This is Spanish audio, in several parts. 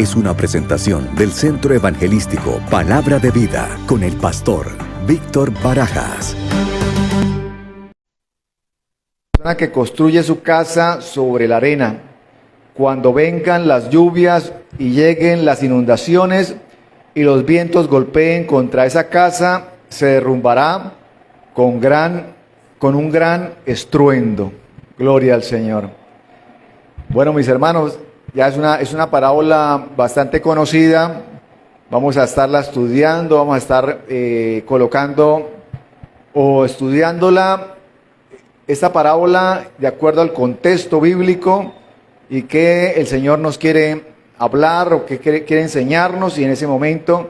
es una presentación del Centro Evangelístico Palabra de Vida con el pastor Víctor Barajas. Persona que construye su casa sobre la arena. Cuando vengan las lluvias y lleguen las inundaciones y los vientos golpeen contra esa casa, se derrumbará con un gran estruendo. Gloria al Señor. Bueno, mis hermanos, ya es una parábola bastante conocida. Vamos a estarla estudiando, vamos a estar colocando o estudiándola, esta parábola, de acuerdo al contexto bíblico y que el Señor nos quiere hablar o que quiere enseñarnos, y en ese momento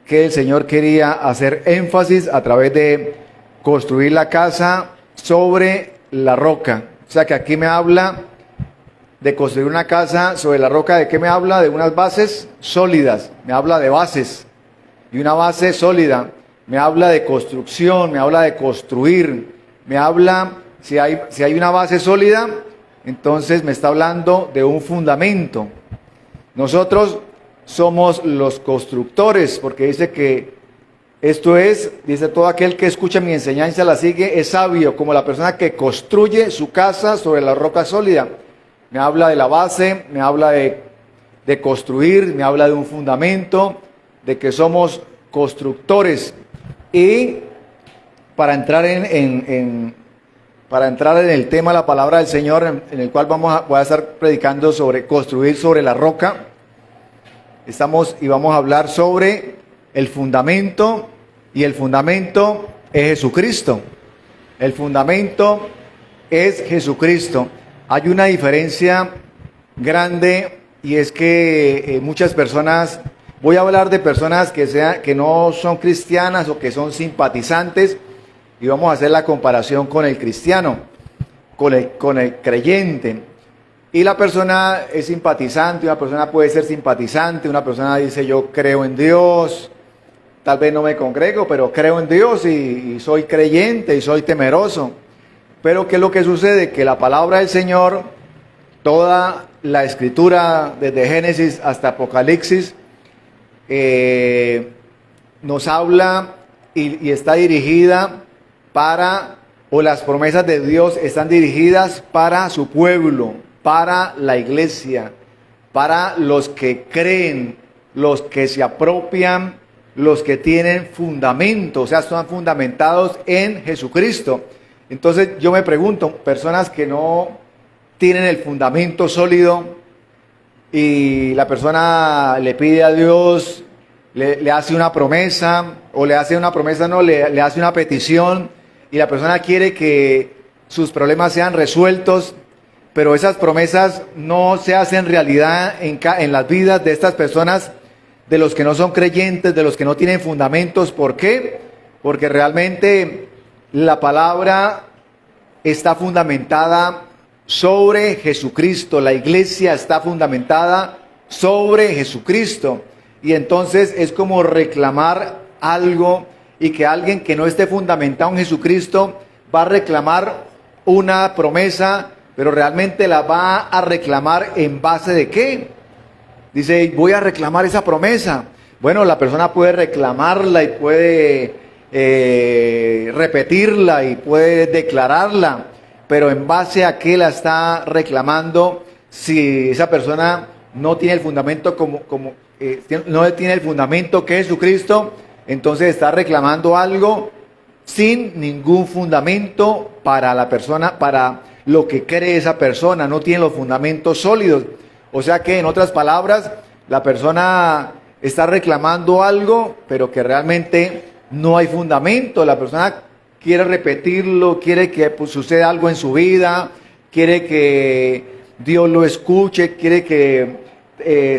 que el Señor quería hacer énfasis a través de construir la casa sobre la roca. O sea que aquí me habla de construir una casa sobre la roca. ¿De qué me habla? De unas bases sólidas. Me habla de bases. Y una base sólida me habla de construcción, me habla de construir, me habla, si hay una base sólida, entonces me está hablando de un fundamento. Nosotros somos los constructores, porque dice que dice todo aquel que escucha mi enseñanza, la sigue, es sabio, como la persona que construye su casa sobre la roca sólida. Me habla de la base, me habla de construir, me habla de un fundamento, de que somos constructores. Y para entrar en el tema de la palabra del Señor, en el cual voy a estar predicando sobre construir sobre la roca, vamos a hablar sobre el fundamento, y el fundamento es Jesucristo. El fundamento es Jesucristo. Hay una diferencia grande, y es que muchas personas, voy a hablar de personas que no son cristianas o que son simpatizantes, y vamos a hacer la comparación con el cristiano, con el creyente. Y la persona es simpatizante, una persona puede ser simpatizante, una persona dice yo creo en Dios, tal vez no me congrego, pero creo en Dios y soy creyente y soy temeroso. Pero ¿qué es lo que sucede? Que la palabra del Señor, toda la escritura, desde Génesis hasta Apocalipsis, nos habla y está dirigida o las promesas de Dios están dirigidas para su pueblo, para la iglesia, para los que creen, los que se apropian, los que tienen fundamento, o sea, están fundamentados en Jesucristo. Entonces yo me pregunto, personas que no tienen el fundamento sólido, y la persona le pide a Dios, le hace una promesa, o le hace una petición, y la persona quiere que sus problemas sean resueltos, pero esas promesas no se hacen realidad en las vidas de estas personas, de los que no son creyentes, de los que no tienen fundamentos. ¿Por qué? Porque realmente la palabra está fundamentada sobre Jesucristo, la iglesia está fundamentada sobre Jesucristo, y entonces es como reclamar algo, y que alguien que no esté fundamentado en Jesucristo va a reclamar una promesa, pero realmente la va a reclamar en base de ¿qué? Dice, voy a reclamar esa promesa. Bueno, la persona puede reclamarla y puede repetirla y puede declararla, pero en base a qué la está reclamando. Si esa persona no tiene el fundamento no tiene el fundamento que es Jesucristo, entonces está reclamando algo sin ningún fundamento para la persona, para lo que cree esa persona, no tiene los fundamentos sólidos. O sea que, en otras palabras, la persona está reclamando algo, pero que realmente no hay fundamento. La persona quiere repetirlo, quiere que suceda algo en su vida, quiere que Dios lo escuche, quiere que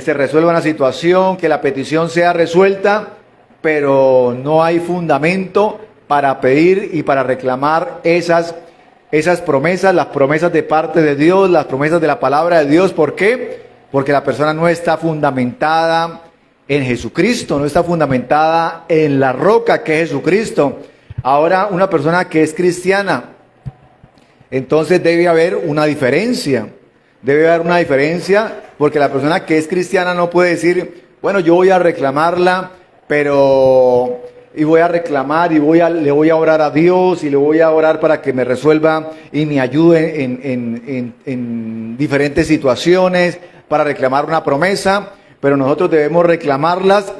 se resuelva una situación, que la petición sea resuelta, pero no hay fundamento para pedir y para reclamar esas promesas, las promesas de parte de Dios, las promesas de la palabra de Dios. ¿Por qué? Porque la persona no está fundamentada en Jesucristo, no está fundamentada en la roca que es Jesucristo. Ahora, una persona que es cristiana, entonces debe haber una diferencia. Debe haber una diferencia, porque la persona que es cristiana no puede decir, bueno, yo voy a reclamarla, pero y voy a reclamar y le voy a orar a Dios y le voy a orar para que me resuelva y me ayude en diferentes situaciones para reclamar una promesa, pero nosotros debemos reclamarlas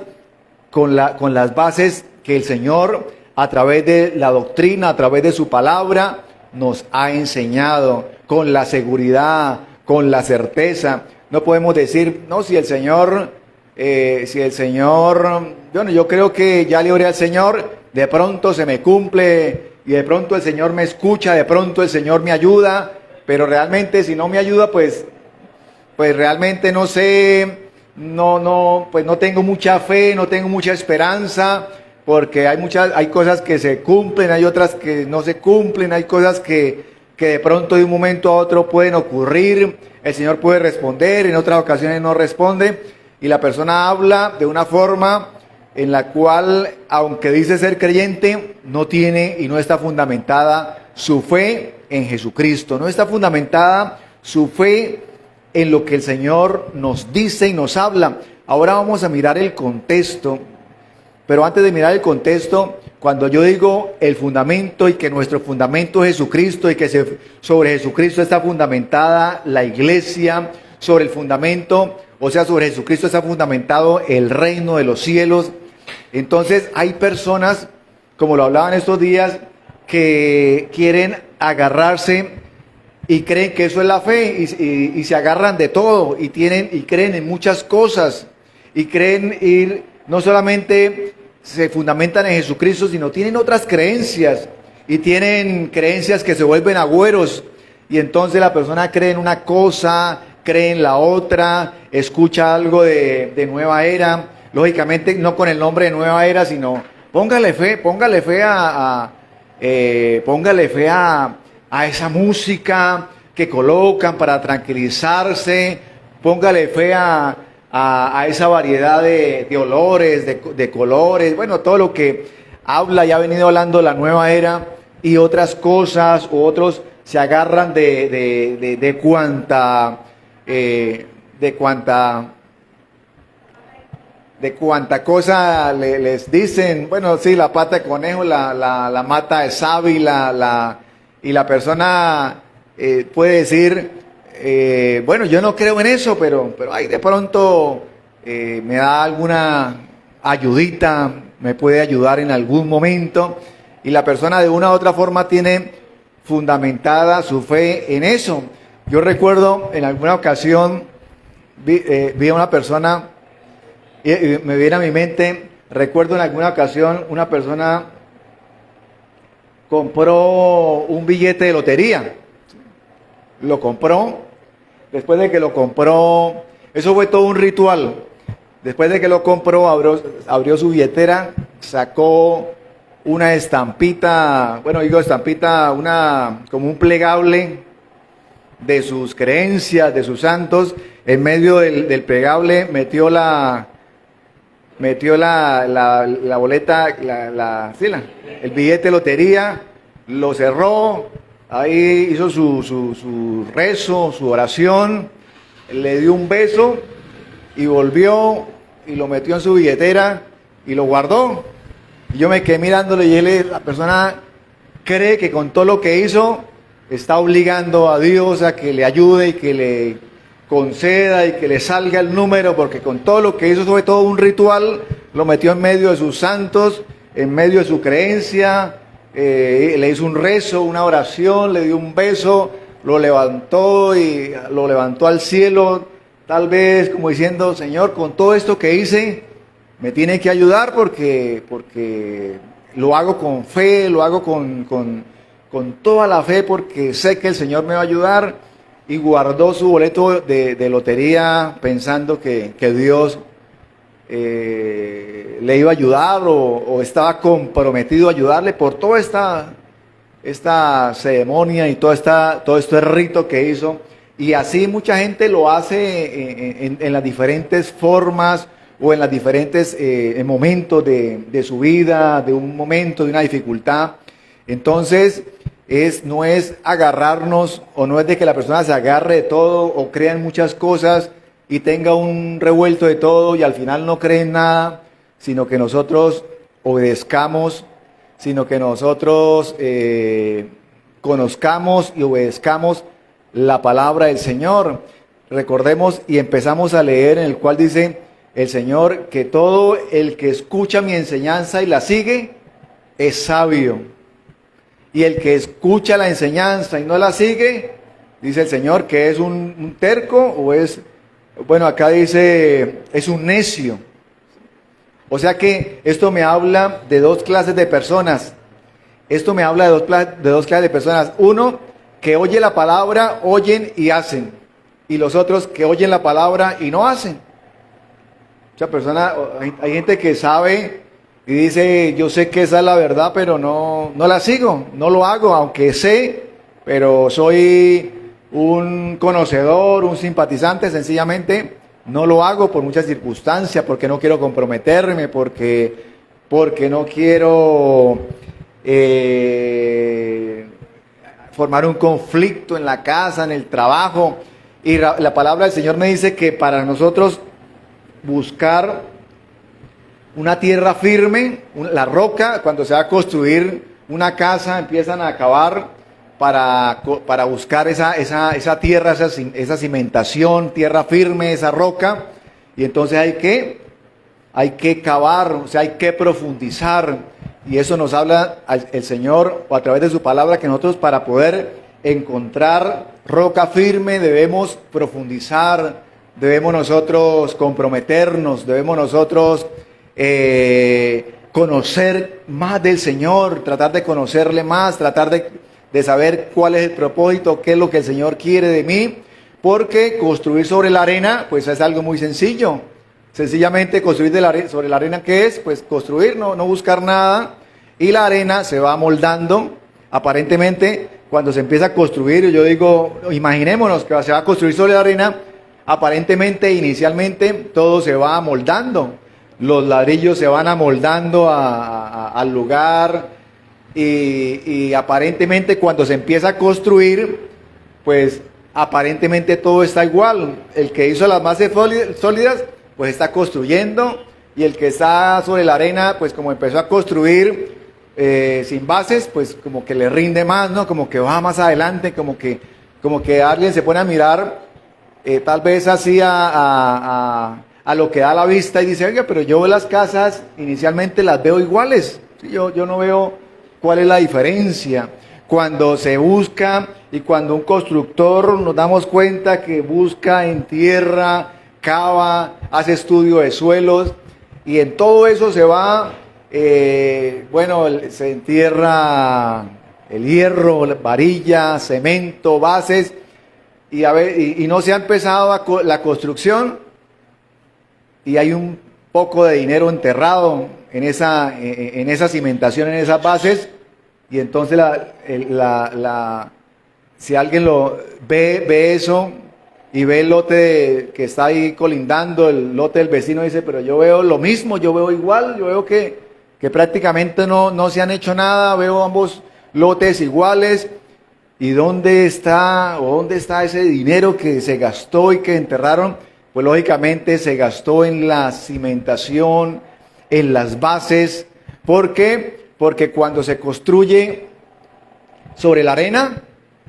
con las bases que el Señor, a través de la doctrina, a través de su palabra, nos ha enseñado, con la seguridad, con la certeza. No podemos decir, no, si el Señor, bueno, yo creo que ya le oré al Señor, de pronto se me cumple y de pronto el Señor me escucha, de pronto el Señor me ayuda, pero realmente si no me ayuda, pues realmente no sé, pues no tengo mucha fe, no tengo mucha esperanza, porque hay cosas que se cumplen, hay otras que no se cumplen, hay cosas que de pronto de un momento a otro pueden ocurrir, el Señor puede responder, en otras ocasiones no responde, y la persona habla de una forma en la cual, aunque dice ser creyente, no tiene y no está fundamentada su fe en Jesucristo, no está fundamentada su fe en lo que el Señor nos dice y nos habla. Ahora vamos a mirar el contexto, pero antes de mirar el contexto, cuando yo digo el fundamento y que nuestro fundamento es Jesucristo y que sobre Jesucristo está fundamentada la iglesia, sobre el fundamento, o sea, sobre Jesucristo está fundamentado el reino de los cielos. Entonces hay personas, como lo hablaban estos días, que quieren agarrarse y creen que eso es la fe y se agarran de todo y creen en muchas cosas y creen no solamente se fundamentan en Jesucristo, sino tienen otras creencias y tienen creencias que se vuelven agüeros y entonces la persona cree en una cosa, cree en la otra, escucha algo de nueva era, lógicamente no con el nombre de nueva era, sino póngale fe a esa música que colocan para tranquilizarse, póngale fe a esa variedad de olores, de colores, bueno, todo lo que habla y ha venido hablando la nueva era y otras cosas, u otros se agarran de cuanta cosa les dicen, bueno, sí, la pata de conejo, la mata de sábila, y la persona puede decir, bueno, yo no creo en eso, pero ahí de pronto me da alguna ayudita, me puede ayudar en algún momento, y la persona de una u otra forma tiene fundamentada su fe en eso. Yo recuerdo en alguna ocasión, vi a una persona, y me viene a mi mente, recuerdo en alguna ocasión una persona compró un billete de lotería, lo compró, después de que lo compró, eso fue todo un ritual, después de que lo compró, abrió su billetera, sacó una estampita, bueno, digo estampita, como un plegable de sus creencias, de sus santos, en medio del plegable metió la boleta, el billete de lotería, lo cerró, ahí hizo su rezo, su oración, le dio un beso y volvió y lo metió en su billetera y lo guardó. Y yo me quedé mirándole y la persona cree que con todo lo que hizo está obligando a Dios a que le ayude y que le conceda y que le salga el número, porque con todo lo que hizo fue todo un ritual, lo metió en medio de sus santos, en medio de su creencia, le hizo un rezo, una oración, le dio un beso, lo levantó al cielo, tal vez como diciendo, Señor, con todo esto que hice, me tiene que ayudar porque lo hago con fe, lo hago con toda la fe, porque sé que el Señor me va a ayudar. Y guardó su boleto de lotería pensando que Dios le iba a ayudar o estaba comprometido a ayudarle por toda esta ceremonia y todo este rito que hizo. Y así mucha gente lo hace en las diferentes formas o en los diferentes momentos de su vida, de un momento, de una dificultad. Entonces, no es agarrarnos, o no es de que la persona se agarre de todo o crea en muchas cosas y tenga un revuelto de todo y al final no cree en nada, sino que nosotros obedezcamos, sino que nosotros conozcamos y obedezcamos la palabra del Señor. Recordemos y empezamos a leer en el cual dice el Señor que todo el que escucha mi enseñanza y la sigue es sabio. Y el que escucha la enseñanza y no la sigue, dice el Señor que es un terco o es, bueno, acá dice, es un necio. O sea que esto me habla de dos clases de personas. Esto me habla de dos clases de personas. Uno, que oye la palabra, oyen y hacen. Y los otros que oyen la palabra y no hacen. Mucha persona, hay gente que sabe y dice, yo sé que esa es la verdad, pero no la sigo, no lo hago, aunque sé, pero soy un conocedor, un simpatizante, sencillamente no lo hago por muchas circunstancias, porque no quiero comprometerme, porque no quiero formar un conflicto en la casa, en el trabajo. Y la palabra del Señor me dice que para nosotros buscar una tierra firme, la roca, cuando se va a construir una casa, empiezan a cavar para buscar esa tierra, esa cimentación, tierra firme, esa roca, y entonces hay que cavar, o sea, hay que profundizar, y eso nos habla el Señor a través de su palabra, que nosotros para poder encontrar roca firme debemos profundizar, debemos nosotros comprometernos, debemos nosotros conocer más del Señor, tratar de conocerle más, tratar de saber cuál es el propósito, qué es lo que el Señor quiere de mí, porque construir sobre la arena, pues es algo muy sencillo. Sencillamente construir sobre la arena, ¿qué es? Pues construir, no buscar nada, y la arena se va moldando. Aparentemente, cuando se empieza a construir, yo digo, imaginémonos que se va a construir sobre la arena, aparentemente, inicialmente, todo se va moldando. Los ladrillos se van amoldando al lugar y aparentemente cuando se empieza a construir, pues aparentemente todo está igual. El que hizo las bases sólidas, pues está construyendo, y el que está sobre la arena, pues como empezó a construir sin bases, pues como que le rinde más, ¿no? Como que va más adelante, como que alguien se pone a mirar tal vez así a lo que da la vista y dice, oiga, pero yo las casas inicialmente las veo iguales. ¿Sí? Yo no veo cuál es la diferencia. Cuando se busca y cuando un constructor nos damos cuenta que busca en tierra, cava, hace estudio de suelos, y en todo eso se va, se entierra el hierro, varilla, cemento, bases, y no se ha empezado la construcción, y hay un poco de dinero enterrado en esa cimentación, en esas bases, y entonces si alguien lo ve eso y ve el lote que está ahí colindando, el lote del vecino, dice, pero yo veo lo mismo, yo veo igual, yo veo que prácticamente no se han hecho nada, veo ambos lotes iguales, y ¿dónde está ese dinero que se gastó y que enterraron? Pues lógicamente se gastó en la cimentación, en las bases. ¿Por qué? Porque cuando se construye sobre la arena,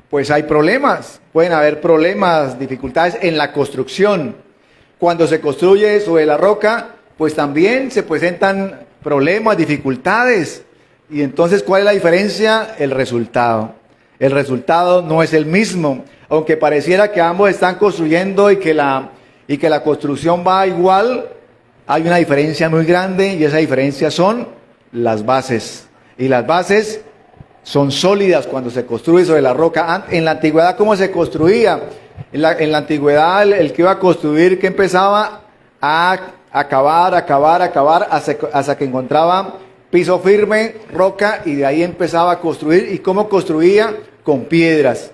pues hay problemas. Pueden haber problemas, dificultades en la construcción. Cuando se construye sobre la roca, pues también se presentan problemas, dificultades. Y entonces, ¿cuál es la diferencia? El resultado. El resultado no es el mismo. Aunque pareciera que ambos están construyendo y que la construcción va igual, hay una diferencia muy grande, y esa diferencia son las bases. Y las bases son sólidas cuando se construye sobre la roca. En la antigüedad, ¿cómo se construía? En la antigüedad, el que iba a construir, que empezaba a cavar, hasta que encontraba piso firme, roca, y de ahí empezaba a construir. ¿Y cómo construía? Con piedras.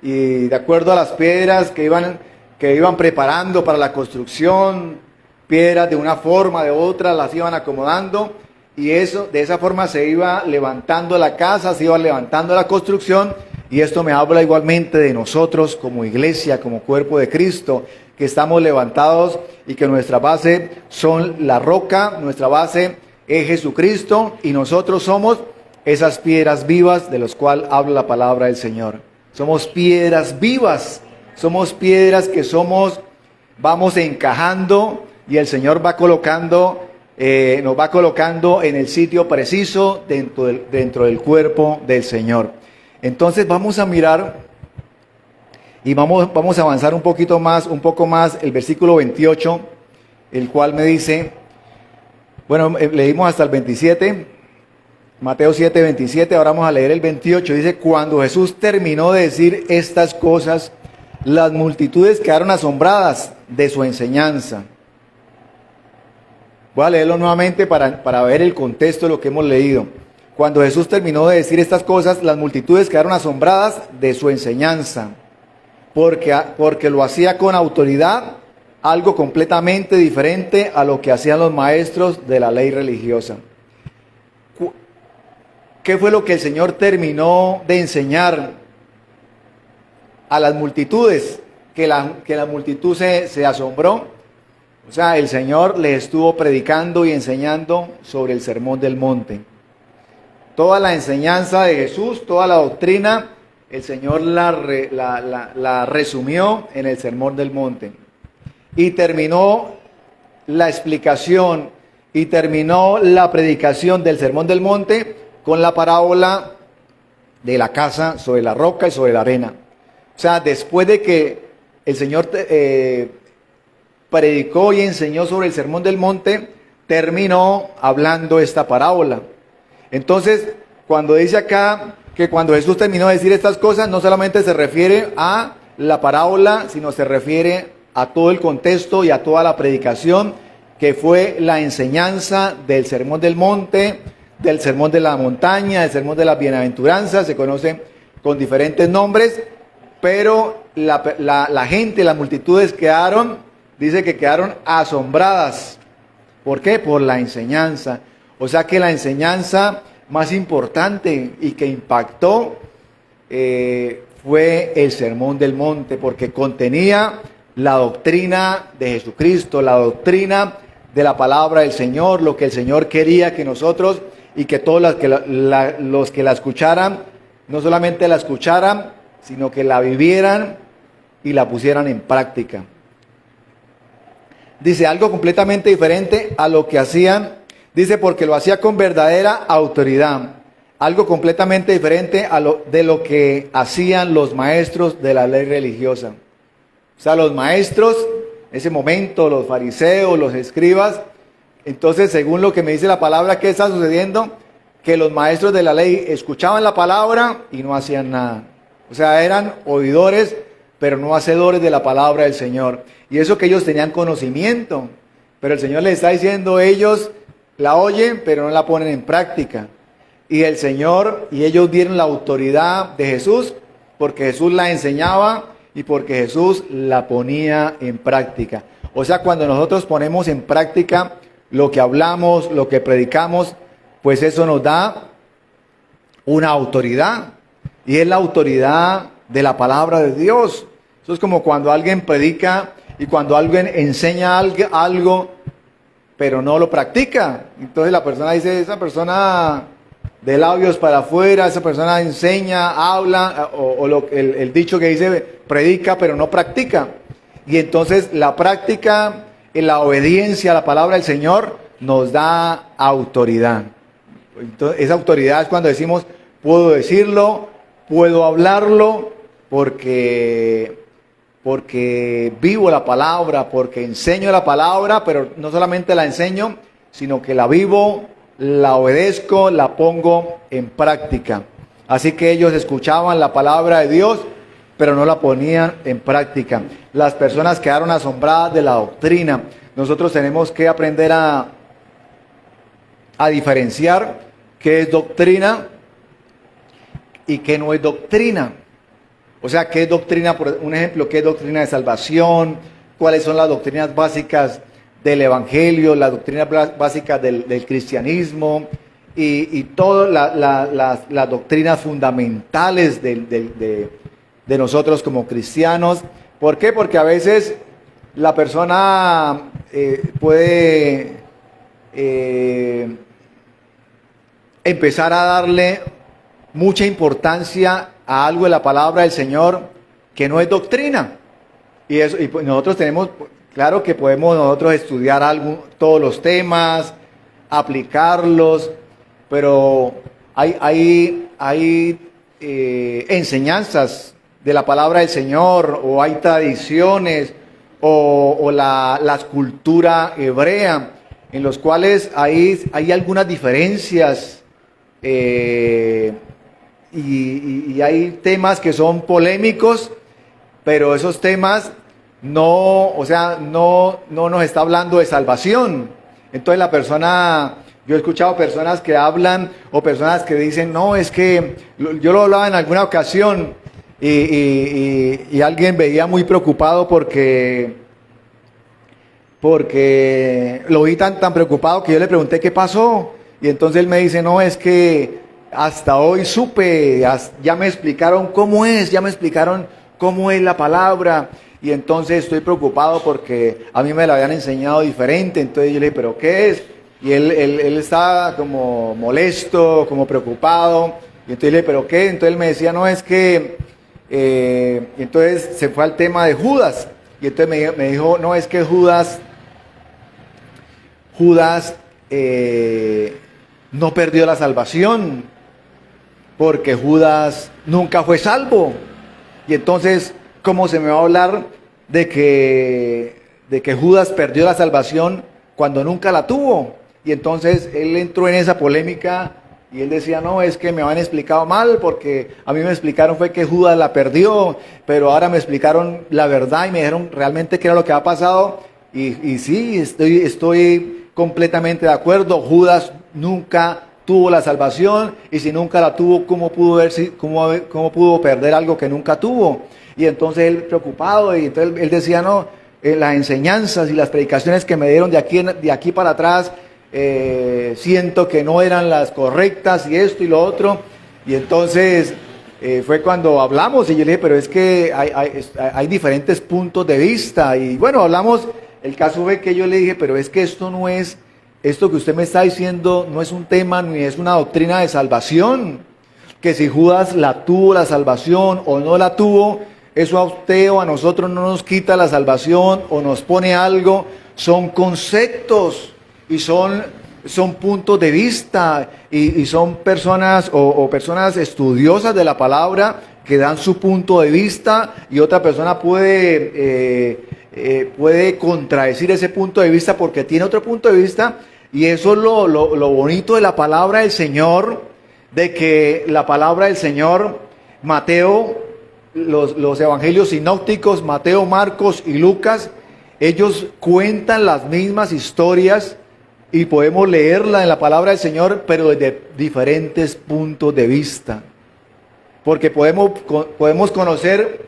Y de acuerdo a las piedras que iban preparando para la construcción, piedras de una forma, de otra, las iban acomodando, y eso, de esa forma se iba levantando la casa, se iba levantando la construcción, y esto me habla igualmente de nosotros como iglesia, como cuerpo de Cristo, que estamos levantados y que nuestra base son la roca, nuestra base es Jesucristo, y nosotros somos esas piedras vivas de las cuales habla la palabra del Señor. Somos piedras vivas, somos piedras que vamos encajando, y el Señor va colocando, nos va colocando en el sitio preciso dentro del cuerpo del Señor. Entonces vamos a mirar y vamos a avanzar un poco más el versículo 28, el cual me dice, bueno, leímos hasta el 27, Mateo 7, 27, ahora vamos a leer el 28, dice, cuando Jesús terminó de decir estas cosas, las multitudes quedaron asombradas de su enseñanza. Voy a leerlo nuevamente para ver el contexto de lo que hemos leído. Cuando Jesús terminó de decir estas cosas, las multitudes quedaron asombradas de su enseñanza, porque lo hacía con autoridad, algo completamente diferente a lo que hacían los maestros de la ley religiosa. ¿Qué fue lo que el Señor terminó de enseñar a las multitudes? Que la multitud se asombró. O sea, el Señor les estuvo predicando y enseñando sobre el Sermón del Monte. Toda la enseñanza de Jesús, toda la doctrina, el Señor la resumió en el Sermón del Monte. Y terminó la explicación y terminó la predicación del Sermón del Monte con la parábola de la casa sobre la roca y sobre la arena. O sea, después de que el Señor predicó y enseñó sobre el Sermón del Monte, terminó hablando esta parábola. Entonces, cuando dice acá que cuando Jesús terminó de decir estas cosas, no solamente se refiere a la parábola, sino se refiere a todo el contexto y a toda la predicación, que fue la enseñanza del Sermón del Monte, del Sermón de la Montaña, del Sermón de las Bienaventuranzas, se conoce con diferentes nombres, pero la gente, las multitudes dice que quedaron asombradas. ¿Por qué? Por la enseñanza. O sea que la enseñanza más importante y que impactó fue el Sermón del Monte, porque contenía la doctrina de Jesucristo, la doctrina de la palabra del Señor, lo que el Señor quería que nosotros y que todos los que la escucharan, no solamente la escucharan, sino que la vivieran y la pusieran en práctica. Dice algo completamente diferente a lo que hacían. Dice porque lo hacía con verdadera autoridad. Algo completamente diferente de lo que hacían los maestros de la ley religiosa. O sea, los maestros, en ese momento, los fariseos, los escribas. Entonces, según lo que me dice la palabra, ¿qué está sucediendo? Que los maestros de la ley escuchaban la palabra y no hacían nada. O sea, eran oidores, pero no hacedores de la palabra del Señor. Y eso que ellos tenían conocimiento. Pero el Señor les está diciendo, ellos la oyen, pero no la ponen en práctica. Y el Señor, y ellos dieron la autoridad de Jesús, porque Jesús la enseñaba y porque Jesús la ponía en práctica. O sea, cuando nosotros ponemos en práctica lo que hablamos, lo que predicamos, pues eso nos da una autoridad. Y es la autoridad de la palabra de Dios. Eso es como cuando alguien predica y cuando alguien enseña algo, pero no lo practica. Entonces la persona dice, esa persona de labios para afuera, esa persona enseña, habla, el dicho que dice, predica, pero no practica. Y entonces la práctica y la obediencia a la palabra del Señor nos da autoridad. Entonces, esa autoridad es cuando decimos, puedo decirlo, puedo hablarlo, porque vivo la palabra, porque enseño la palabra, pero no solamente la enseño, sino que la vivo, la obedezco, la pongo en práctica. Así que ellos escuchaban la palabra de Dios, pero no la ponían en práctica. Las personas quedaron asombradas de la doctrina. Nosotros tenemos que aprender a diferenciar qué es doctrina y qué no es doctrina. O sea, ¿qué es doctrina? Por un ejemplo, ¿qué es doctrina de salvación? ¿Cuáles son las doctrinas básicas del Evangelio, las doctrinas básicas del cristianismo y todas las doctrinas fundamentales de nosotros como cristianos. ¿Por qué? Porque a veces la persona puede empezar a darle mucha importancia a algo de la palabra del Señor que no es doctrina. Y pues nosotros tenemos, claro que podemos nosotros estudiar todos los temas, aplicarlos, pero hay enseñanzas de la palabra del Señor, o hay tradiciones, o la cultura hebrea, en los cuales hay algunas diferencias, y hay temas que son polémicos, pero esos temas no nos está hablando de salvación. Entonces yo he escuchado personas que hablan, o personas que dicen, no, es que, yo lo hablaba en alguna ocasión, y alguien veía muy preocupado porque lo vi tan preocupado que yo le pregunté qué pasó, y entonces él me dice, no, es que hasta hoy supe, ya me explicaron cómo es, la palabra, y entonces estoy preocupado porque a mí me la habían enseñado diferente. Entonces yo le dije, ¿pero qué es? Y él estaba como molesto, como preocupado, y entonces le dije, ¿pero qué? Entonces él me decía, no, es que, y entonces se fue al tema de Judas, y entonces me dijo, no, es que Judas no perdió la salvación, porque Judas nunca fue salvo. Y entonces, ¿cómo se me va a hablar de que Judas perdió la salvación cuando nunca la tuvo? Y entonces él entró en esa polémica y él decía, no, es que me han explicado mal, porque a mí me explicaron fue que Judas la perdió, pero ahora me explicaron la verdad y me dijeron realmente qué era lo que ha pasado. Y sí, estoy completamente de acuerdo. Judas nunca tuvo la salvación, y si nunca la tuvo, ¿cómo pudo perder algo que nunca tuvo? Y entonces él preocupado, y entonces él decía, no, las enseñanzas y las predicaciones que me dieron de aquí para atrás, siento que no eran las correctas, y esto y lo otro. Y entonces fue cuando hablamos, y yo le dije, pero es que hay diferentes puntos de vista, y bueno, hablamos. El caso fue que yo le dije, pero es que esto que usted me está diciendo no es un tema ni es una doctrina de salvación, que si Judas la tuvo la salvación o no la tuvo, eso a usted o a nosotros no nos quita la salvación o nos pone algo. Son conceptos y son puntos de vista, y son personas o personas estudiosas de la palabra que dan su punto de vista, y otra persona puede contradecir ese punto de vista porque tiene otro punto de vista. Y eso es lo bonito de la palabra del Señor, de que la palabra del Señor, Mateo, los evangelios sinópticos, Mateo, Marcos y Lucas, ellos cuentan las mismas historias, y podemos leerla en la palabra del Señor, pero desde diferentes puntos de vista, porque podemos conocer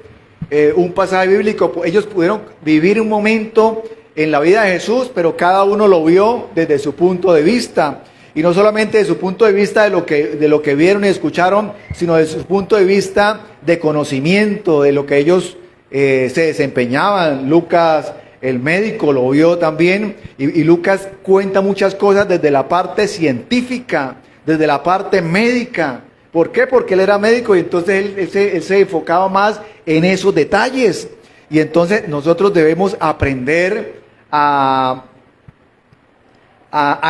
un pasaje bíblico. Ellos pudieron vivir un momento en la vida de Jesús, pero cada uno lo vio desde su punto de vista, y no solamente de su punto de vista de lo que vieron y escucharon, sino de su punto de vista de conocimiento, de lo que ellos se desempeñaban. Lucas, el médico, lo vio también, y Lucas cuenta muchas cosas desde la parte científica, desde la parte médica. ¿Por qué? Porque él era médico, y entonces él se enfocaba más en esos detalles. Y entonces nosotros debemos aprender a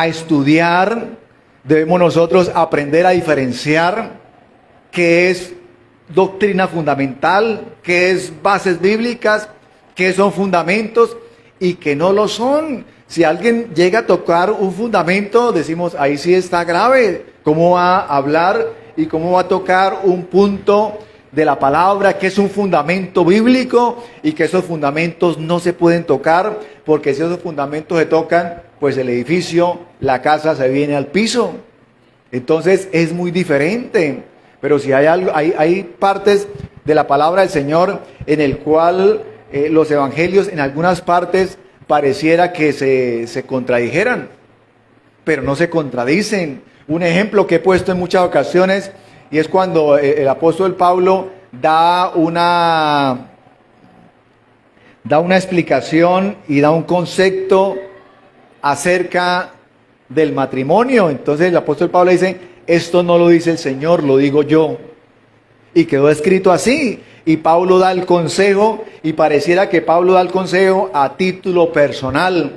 estudiar, debemos nosotros aprender a diferenciar qué es doctrina fundamental, qué es bases bíblicas, qué son fundamentos y qué no lo son. Si alguien llega a tocar un fundamento, decimos, ahí sí está grave. ¿Cómo va a hablar y cómo va a tocar un punto de la palabra que es un fundamento bíblico, y que esos fundamentos no se pueden tocar? Porque si esos fundamentos se tocan, pues el edificio, la casa se viene al piso. Entonces es muy diferente. Pero si hay partes de la palabra del Señor en el cual los evangelios en algunas partes pareciera que se contradijeran, pero no se contradicen. Un ejemplo que he puesto en muchas ocasiones, y es cuando el apóstol Pablo da una explicación y da un concepto acerca del matrimonio. Entonces el apóstol Pablo dice, esto no lo dice el Señor, lo digo yo. Y quedó escrito así. Y Pablo da el consejo, y pareciera que Pablo da el consejo a título personal,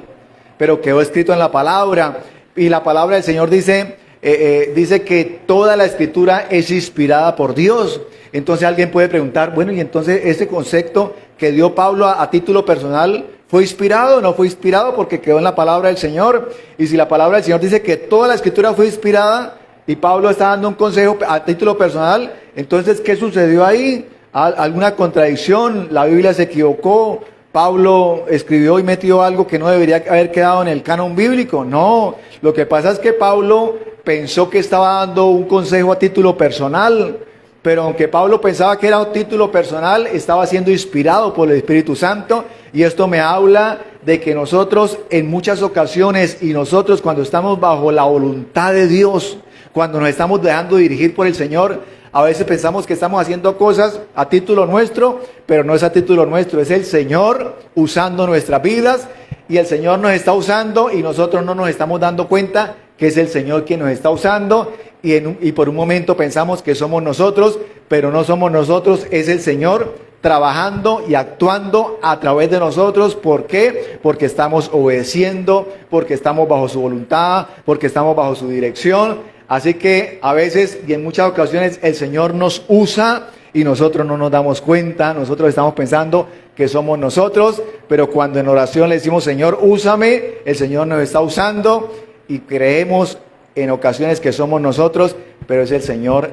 pero quedó escrito en la palabra. Y la palabra del Señor dice que toda la escritura es inspirada por Dios. Entonces alguien puede preguntar, bueno, y entonces ese concepto que dio Pablo a título personal, ¿fue inspirado o no fue inspirado? Porque quedó en la palabra del Señor. Y si la palabra del Señor dice que toda la escritura fue inspirada, y Pablo está dando un consejo a título personal, entonces, ¿qué sucedió ahí? ¿Alguna contradicción? ¿La Biblia se equivocó? ¿Pablo escribió y metió algo que no debería haber quedado en el canon bíblico? No, lo que pasa es que Pablo pensó que estaba dando un consejo a título personal, pero aunque Pablo pensaba que era un título personal, estaba siendo inspirado por el Espíritu Santo, y esto me habla de que nosotros en muchas ocasiones, y nosotros cuando estamos bajo la voluntad de Dios, cuando nos estamos dejando dirigir por el Señor, a veces pensamos que estamos haciendo cosas a título nuestro, pero no es a título nuestro, es el Señor usando nuestras vidas, y el Señor nos está usando y nosotros no nos estamos dando cuenta que es el Señor quien nos está usando, y por un momento pensamos que somos nosotros, pero no somos nosotros, es el Señor trabajando y actuando a través de nosotros. ¿Por qué? Porque estamos obedeciendo, porque estamos bajo su voluntad, porque estamos bajo su dirección. Así que a veces y en muchas ocasiones el Señor nos usa y nosotros no nos damos cuenta, nosotros estamos pensando que somos nosotros, pero cuando en oración le decimos, Señor, úsame, el Señor nos está usando y creemos en ocasiones que somos nosotros, pero es el Señor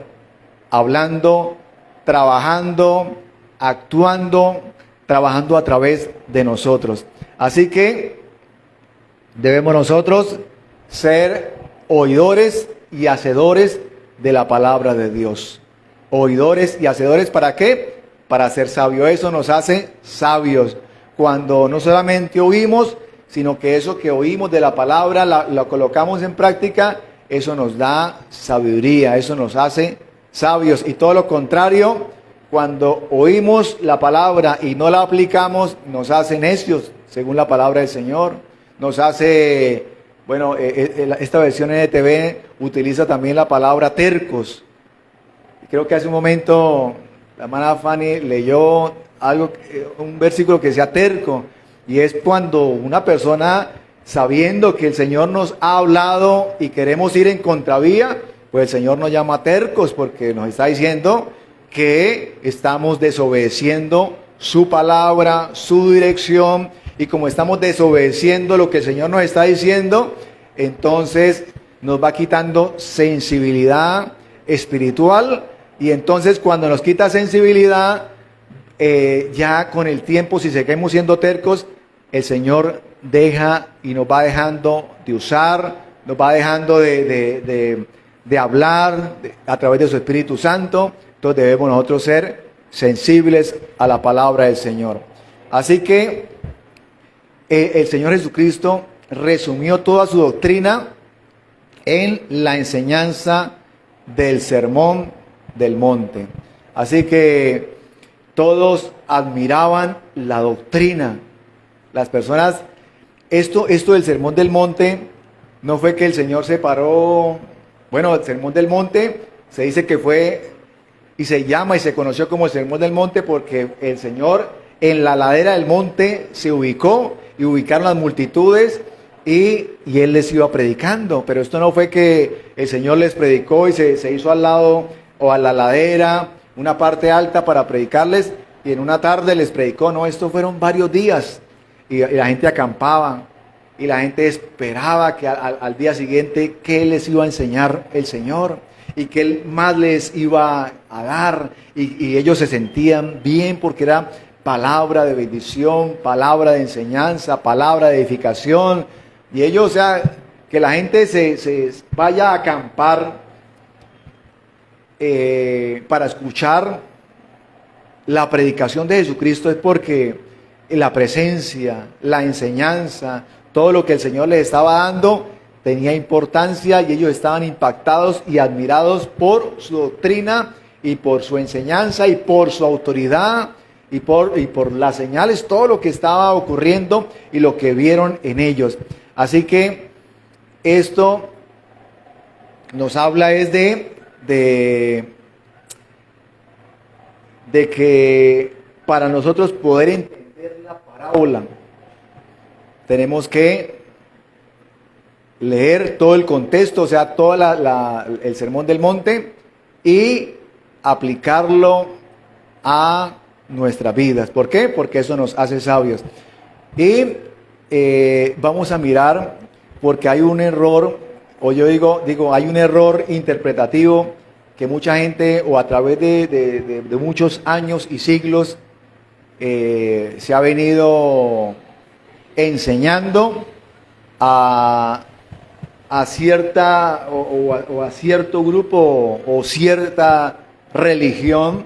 hablando, trabajando, actuando, trabajando a través de nosotros. Así que debemos nosotros ser oidores y hacedores de la palabra de Dios. Oidores y hacedores, ¿para qué? Para ser sabios. Eso nos hace sabios. Cuando no solamente oímos, sino que eso que oímos de la palabra lo colocamos en práctica, eso nos da sabiduría, eso nos hace sabios. Y todo lo contrario, cuando oímos la palabra y no la aplicamos, nos hace necios, según la palabra del Señor. Nos hace, bueno, esta versión NTV utiliza también la palabra tercos. Creo que hace un momento la hermana Fanny leyó algo, un versículo que decía terco, y es cuando una persona, sabiendo que el Señor nos ha hablado y queremos ir en contravía, pues el Señor nos llama tercos, porque nos está diciendo que estamos desobedeciendo su palabra, su dirección, y como estamos desobedeciendo lo que el Señor nos está diciendo, entonces nos va quitando sensibilidad espiritual, y entonces cuando nos quita sensibilidad, ya con el tiempo, si seguimos siendo tercos, el Señor deja y nos va dejando de usar, nos va dejando de hablar a través de su Espíritu Santo. Entonces debemos nosotros ser sensibles a la palabra del Señor. Así que el Señor Jesucristo resumió toda su doctrina en la enseñanza del Sermón del Monte. Así que todos admiraban la doctrina. Las personas, esto del Sermón del Monte, no fue que el Señor se paró. Bueno, el Sermón del Monte se dice que fue y se llama y se conoció como el Sermón del Monte porque el Señor en la ladera del monte se ubicó y ubicaron las multitudes y Él les iba predicando. Pero esto no fue que el Señor les predicó y se hizo al lado o a la ladera, una parte alta para predicarles, y en una tarde les predicó. No, esto fueron varios días, y la gente acampaba, y la gente esperaba que al día siguiente qué les iba a enseñar el Señor, y qué Él más les iba a dar, y ellos se sentían bien porque era palabra de bendición, palabra de enseñanza, palabra de edificación, y ellos, o sea, que la gente se vaya a acampar para escuchar la predicación de Jesucristo es porque la presencia, la enseñanza, todo lo que el Señor les estaba dando tenía importancia y ellos estaban impactados y admirados por su doctrina y por su enseñanza y por su autoridad y por las señales, todo lo que estaba ocurriendo y lo que vieron en ellos. Así que esto nos habla es de que para nosotros poder entender la parábola tenemos que leer todo el contexto, o sea, todo el Sermón del Monte y aplicarlo a nuestras vidas. ¿Por qué? Porque eso nos hace sabios. Y vamos a mirar, porque hay un error, o yo digo, hay un error interpretativo que mucha gente, o a través de muchos años y siglos, se ha venido enseñando a cierta o a cierto grupo o cierta religión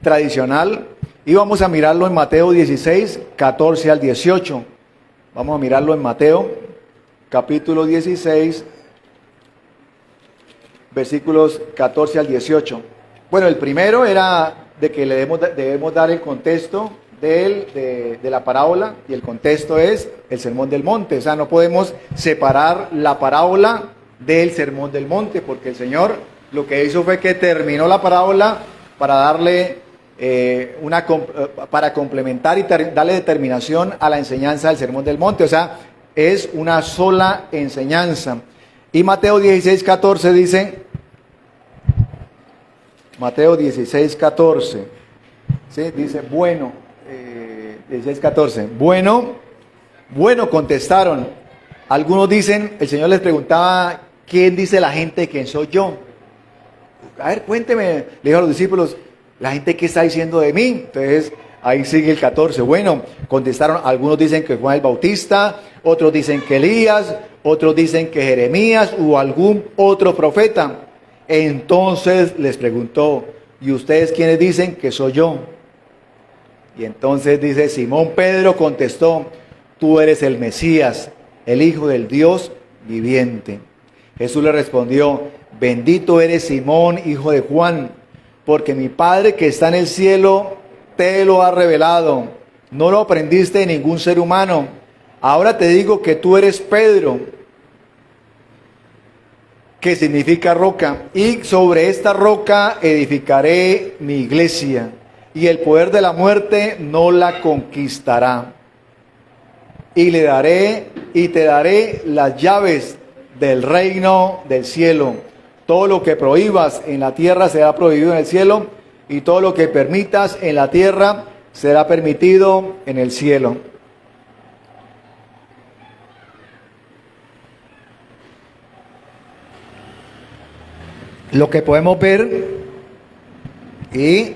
tradicional. Y vamos a mirarlo en Mateo 16, 14 al 18. Vamos a mirarlo en Mateo, capítulo 16, versículos 14 al 18. Bueno, el primero era de que debemos dar el contexto de la parábola, y el contexto es el Sermón del Monte. O sea, no podemos separar la parábola del Sermón del Monte, porque el Señor lo que hizo fue que terminó la parábola para darle para complementar y darle determinación a la enseñanza del Sermón del Monte. O sea, es una sola enseñanza. Y Mateo 16, 14 dice, Mateo 16, 14, ¿sí? Dice, bueno, 16, 14, bueno, contestaron. Algunos dicen, el Señor les preguntaba, ¿quién dice la gente que soy yo? A ver, cuénteme, le dijo a los discípulos, la gente qué está diciendo de mí. Entonces, ahí sigue el 14. Bueno, contestaron, algunos dicen que Juan el Bautista, otros dicen que Elías, otros dicen que Jeremías o algún otro profeta. Entonces les preguntó, ¿y ustedes quiénes dicen que soy yo? Y entonces dice, Simón Pedro contestó, tú eres el Mesías, el Hijo del Dios viviente. Jesús le respondió, bendito eres Simón, hijo de Juan, porque mi Padre que está en el cielo te lo ha revelado. No lo aprendiste de ningún ser humano. Ahora te digo que tú eres Pedro, que significa roca, y sobre esta roca edificaré mi iglesia, y el poder de la muerte no la conquistará. Y te daré las llaves del reino del cielo. Todo lo que prohíbas en la tierra será prohibido en el cielo, y todo lo que permitas en la tierra será permitido en el cielo. Lo que podemos ver, y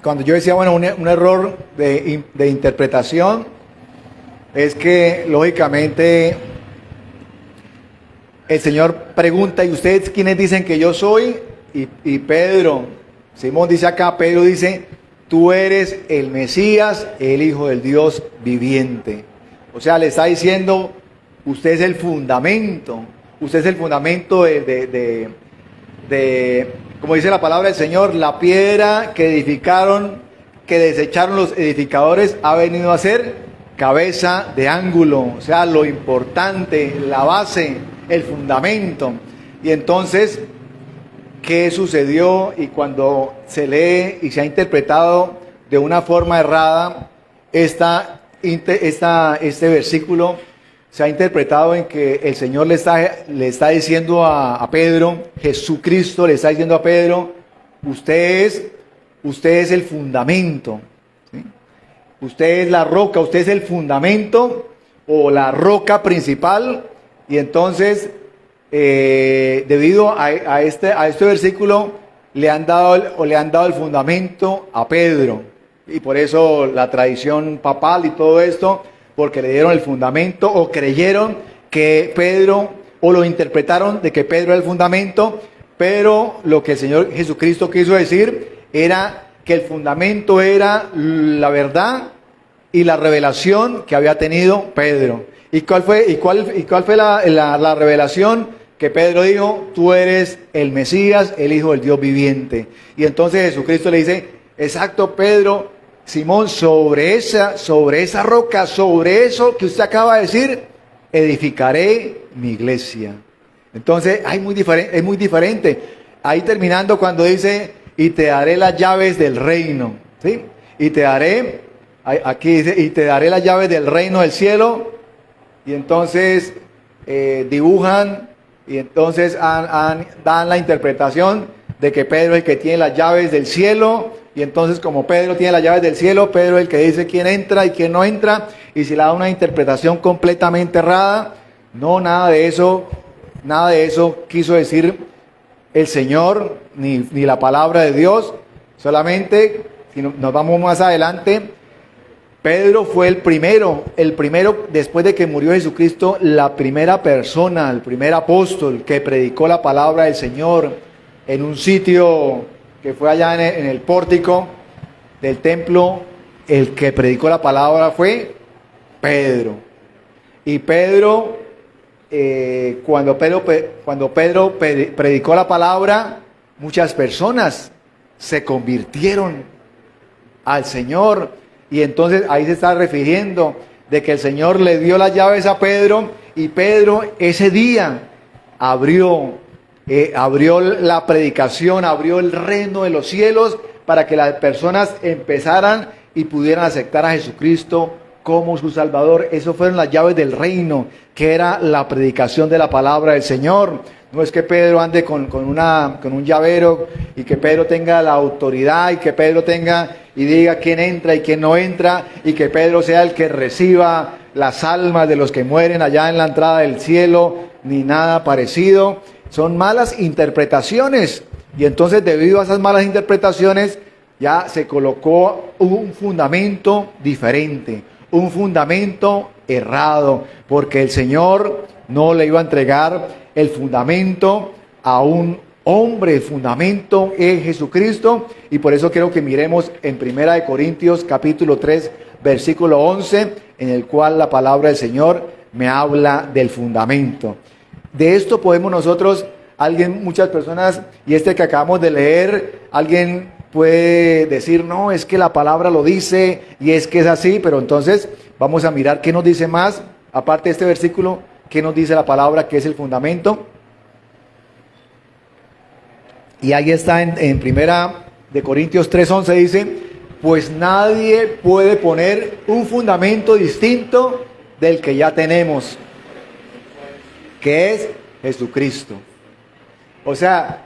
cuando yo decía, bueno, un error de interpretación, es que lógicamente el Señor pregunta, ¿y ustedes quiénes dicen que yo soy? Y Pedro, Simón dice acá, Pedro dice, tú eres el Mesías, el Hijo del Dios viviente. O sea, le está diciendo, usted es el fundamento de como dice la palabra del Señor, la piedra que desecharon los edificadores ha venido a ser cabeza de ángulo, o sea, lo importante, la base, el fundamento. Y entonces, ¿qué sucedió? Y cuando se lee y se ha interpretado de una forma errada, este versículo se ha interpretado en que el Señor le está diciendo a Pedro, Jesucristo le está diciendo a Pedro, usted es el fundamento, ¿sí? Usted es la roca, usted es el fundamento o la roca principal. Y entonces, debido a este versículo, le han dado el fundamento a Pedro. Y por eso la tradición papal y todo esto, porque le dieron el fundamento, o creyeron que Pedro, o lo interpretaron de que Pedro era el fundamento, pero lo que el Señor Jesucristo quiso decir era que el fundamento era la verdad y la revelación que había tenido Pedro. ¿Y cuál fue la revelación? Que Pedro dijo: tú eres el Mesías, el Hijo del Dios viviente. Y entonces Jesucristo le dice: exacto, Pedro, Simón, sobre esa roca, sobre eso que usted acaba de decir, edificaré mi iglesia. Entonces es muy diferente. Ahí terminando cuando dice: y te daré las llaves del reino, ¿sí? Y te daré, aquí dice: y te daré las llaves del reino del cielo. Y entonces dibujan y entonces dan la interpretación de que Pedro es el que tiene las llaves del cielo. Y entonces, como Pedro tiene las llaves del cielo, Pedro es el que dice quién entra y quién no entra. Y si le da una interpretación completamente errada, no, nada de eso quiso decir el Señor, ni la palabra de Dios. Solamente, si nos vamos más adelante, Pedro fue el primero después de que murió Jesucristo, la primera persona, el primer apóstol que predicó la palabra del Señor en un sitio que fue allá en el pórtico del templo. El que predicó la palabra fue Pedro. Y Pedro, cuando Pedro predicó la palabra, muchas personas se convirtieron al Señor. Y entonces ahí se está refiriendo de que el Señor le dio las llaves a Pedro, y Pedro ese día abrió la predicación, abrió el reino de los cielos para que las personas empezaran y pudieran aceptar a Jesucristo como su Salvador. Esas fueron las llaves del reino, que era la predicación de la palabra del Señor. No es que Pedro ande con un llavero y que Pedro tenga la autoridad y que Pedro tenga y diga quién entra y quién no entra, y que Pedro sea el que reciba las almas de los que mueren allá en la entrada del cielo, ni nada parecido. Son malas interpretaciones, y entonces debido a esas malas interpretaciones ya se colocó un fundamento diferente, un fundamento errado, porque el Señor no le iba a entregar el fundamento a un hombre. El fundamento es Jesucristo, y por eso quiero que miremos en 1 Corintios capítulo 3 versículo 11, en el cual la palabra del Señor me habla del fundamento. De esto podemos nosotros, muchas personas, y este que acabamos de leer, alguien puede decir: no, es que la palabra lo dice y es que es así. Pero entonces vamos a mirar qué nos dice más, aparte de este versículo, qué nos dice la palabra que es el fundamento. Y ahí está en 1 Corintios 3:11, dice: pues nadie puede poner un fundamento distinto del que ya tenemos, que es Jesucristo. O sea,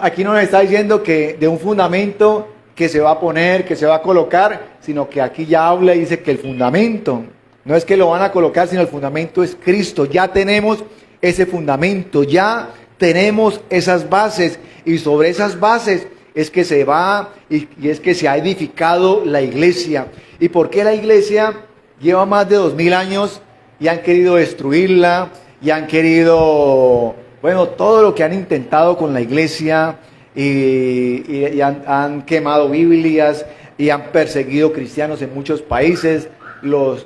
aquí no nos está diciendo que de un fundamento que se va a poner, que se va a colocar, sino que aquí ya habla y dice que el fundamento, no es que lo van a colocar, sino el fundamento es Cristo. Ya tenemos ese fundamento, ya tenemos esas bases, y sobre esas bases es que se va y es que se ha edificado la iglesia. ¿Y por qué la iglesia lleva más de 2000 años y han querido destruirla y han querido, bueno, todo lo que han intentado con la iglesia, y han quemado Biblias y han perseguido cristianos en muchos países?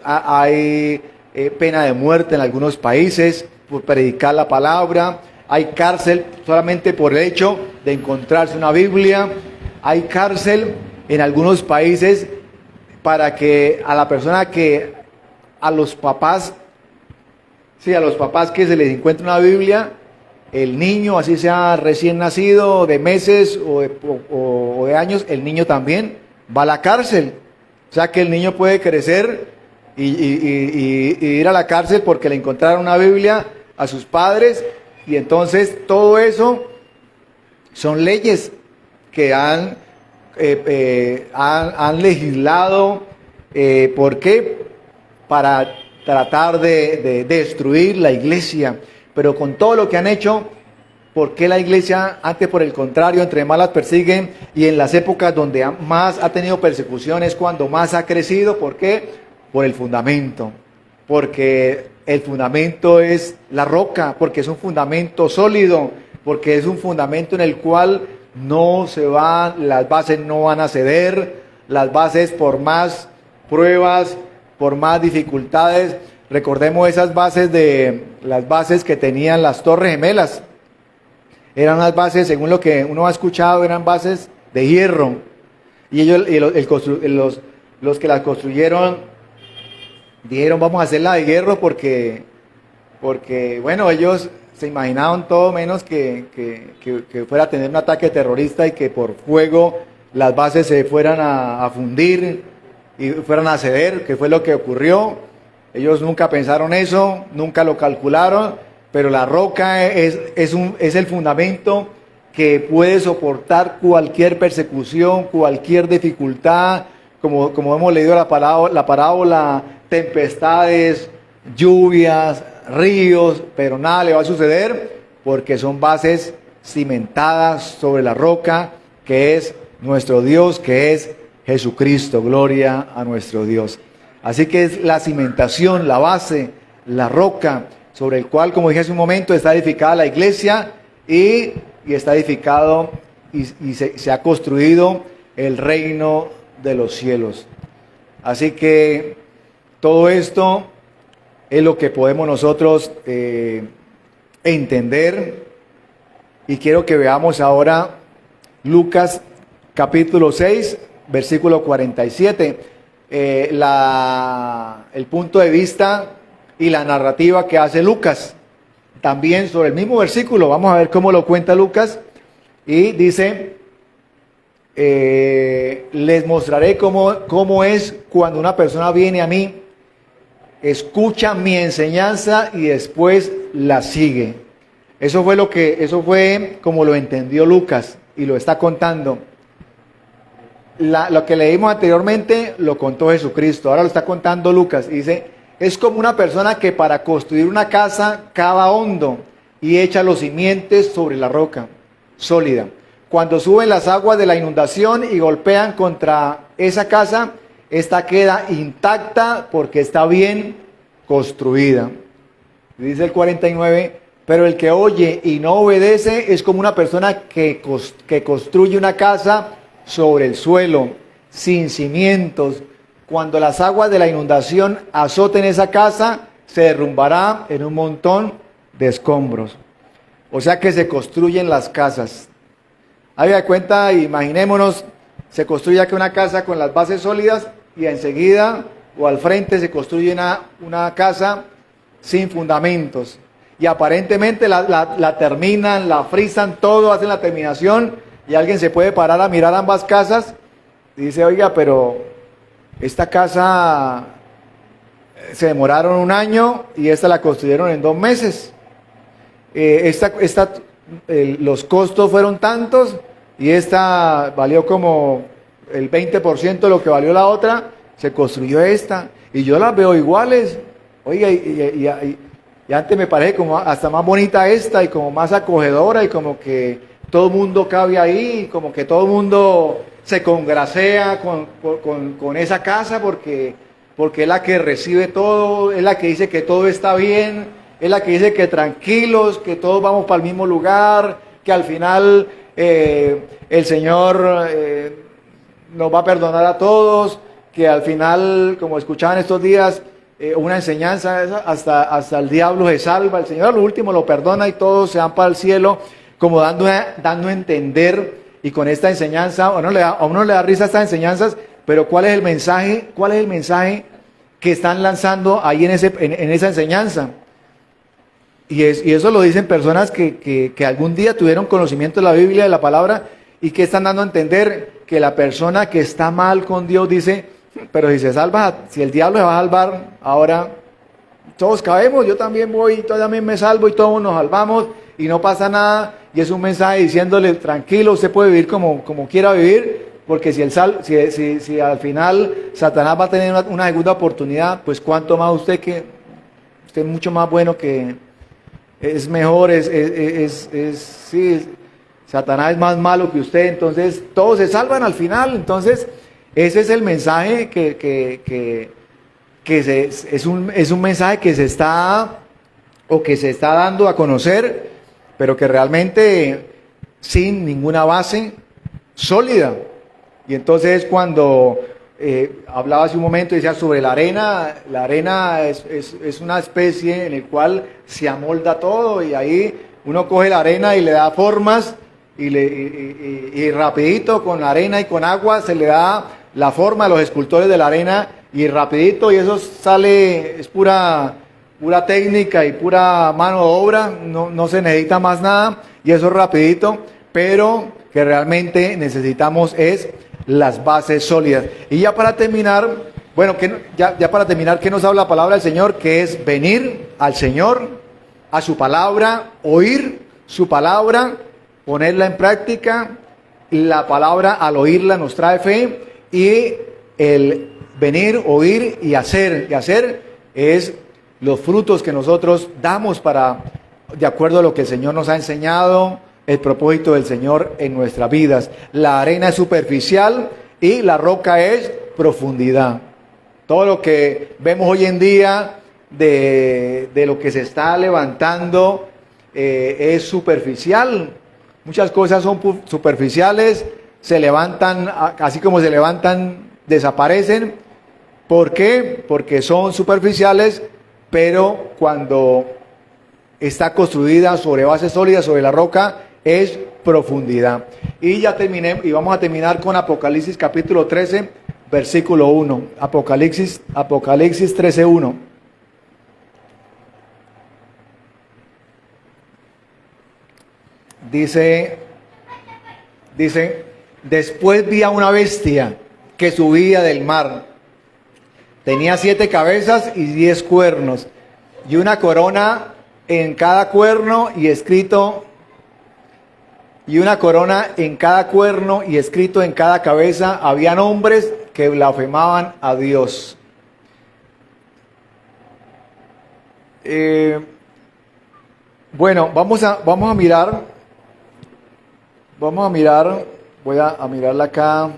Hay pena de muerte en algunos países por predicar la palabra. Hay cárcel solamente por el hecho de encontrarse una Biblia. Hay cárcel en algunos países para que a la persona a los papás que se les encuentre una Biblia, el niño, así sea recién nacido, de meses o de años, el niño también va a la cárcel. O sea que el niño puede crecer y ir a la cárcel porque le encontraron una Biblia a sus padres. Y entonces todo eso son leyes que han legislado. ¿Por qué? Para tratar de destruir la iglesia. Pero con todo lo que han hecho, ¿por qué la iglesia antes, por el contrario, entre más las persiguen, y en las épocas donde más ha tenido persecución es cuando más ha crecido? ¿Por qué? Por el fundamento. Porque el fundamento es la roca, porque es un fundamento sólido, porque es un fundamento en el cual las bases no van a ceder. Las bases, por más pruebas, por más dificultades. Recordemos las bases que tenían las Torres Gemelas. Eran unas bases, según lo que uno ha escuchado, eran bases de hierro. Y ellos, los que las construyeron, dijeron, vamos a hacerla de hierro porque bueno, ellos se imaginaban todo menos que fuera a tener un ataque terrorista y que por fuego las bases se fueran a fundir y fueran a ceder, que fue lo que ocurrió. Ellos nunca pensaron eso, nunca lo calcularon, pero la roca es el fundamento que puede soportar cualquier persecución, cualquier dificultad, como hemos leído la parábola, tempestades, lluvias, ríos, pero nada le va a suceder porque son bases cimentadas sobre la roca que es nuestro Dios, que es Jesucristo. Gloria a nuestro Dios. Así que es la cimentación, la base, la roca sobre el cual, como dije hace un momento, está edificada la iglesia y está edificado y se ha construido el reino de los cielos. Así que todo esto es lo que podemos nosotros entender. Y quiero que veamos ahora Lucas capítulo 6, versículo 47. El punto de vista y la narrativa que hace Lucas. También sobre el mismo versículo, vamos a ver cómo lo cuenta Lucas. Y dice, les mostraré cómo es cuando una persona viene a mí, escucha mi enseñanza y después la sigue. Eso fue como lo entendió Lucas y lo está contando. Lo que leímos anteriormente lo contó Jesucristo, ahora lo está contando Lucas. Y dice, es como una persona que para construir una casa cava hondo y echa los cimientos sobre la roca sólida. Cuando suben las aguas de la inundación y golpean contra esa casa, esta queda intacta porque está bien construida. Dice el 49, pero el que oye y no obedece es como una persona que construye una casa sobre el suelo, sin cimientos. Cuando las aguas de la inundación azoten esa casa, se derrumbará en un montón de escombros. O sea que se construyen las casas. Haga cuenta, imaginémonos, se construye aquí una casa con las bases sólidas y enseguida o al frente se construye una casa sin fundamentos. Y aparentemente la terminan, la frisan, todo, hacen la terminación y alguien se puede parar a mirar ambas casas y dice, oiga, pero esta casa se demoraron 1 año y esta la construyeron en 2 meses. Los costos fueron tantos y y valió como el 20% de lo que valió la otra, se construyó esta, y yo las veo iguales, oiga, y antes me parece como hasta más bonita esta, y como más acogedora, y como que todo el mundo cabe ahí, y como que todo el mundo se congracea con esa casa, porque es la que recibe todo, es la que dice que todo está bien, es la que dice que tranquilos, que todos vamos para el mismo lugar, que al final el Señor nos va a perdonar a todos, que al final, como escuchaban estos días, una enseñanza, hasta el diablo se salva, el Señor a lo último lo perdona y todos se van para el cielo, como dando a entender, y con esta enseñanza, a uno le da risa estas enseñanzas, pero ¿cuál es el mensaje? ¿Cuál es el mensaje que están lanzando ahí en esa enseñanza? Y eso lo dicen personas que algún día tuvieron conocimiento de la Biblia, de la palabra, y que están dando a entender que la persona que está mal con Dios dice, pero si el diablo se va a salvar, ahora todos cabemos, yo también voy, yo también me salvo y todos nos salvamos y no pasa nada. Y es un mensaje diciéndole, tranquilo, usted puede vivir como quiera vivir, porque si al final Satanás va a tener una segunda oportunidad, pues cuánto más usted es mucho más bueno, que es mejor, sí, Satanás es más malo que usted, entonces todos se salvan al final. Entonces ese es el mensaje es un mensaje que se está dando a conocer, pero que realmente sin ninguna base sólida. Y entonces cuando hablaba hace un momento, decía sobre la arena es una especie en la cual se amolda todo y ahí uno coge la arena y le da formas y rapidito con la arena y con agua se le da la forma a los escultores de la arena y rapidito y eso sale, es pura técnica y pura mano de obra, no se necesita más nada y eso es rapidito, pero que realmente necesitamos es las bases sólidas. Y ya para terminar, bueno, ya para terminar, ¿qué nos habla la palabra del Señor? Que es venir al Señor, a su palabra, oír su palabra, ponerla en práctica. La palabra al oírla nos trae fe y el venir, oír y hacer. Y hacer es los frutos que nosotros damos de acuerdo a lo que el Señor nos ha enseñado, el propósito del Señor en nuestras vidas. La arena es superficial y la roca es profundidad. Todo lo que vemos hoy en día de lo que se está levantando es superficial. Muchas cosas son superficiales, se levantan, así como se levantan, desaparecen. ¿Por qué? Porque son superficiales, pero cuando está construida sobre bases sólidas, sobre la roca, es profundidad. Y ya terminé, y vamos a terminar con Apocalipsis capítulo 13, versículo 1. Apocalipsis 13, 1. Dice, después vi a una bestia que subía del mar. Tenía 7 cabezas y 10 cuernos, y una corona en cada cuerno y escrito en cada cabeza había nombres que blasfemaban a Dios. Bueno, vamos a mirar, voy a mirarla acá.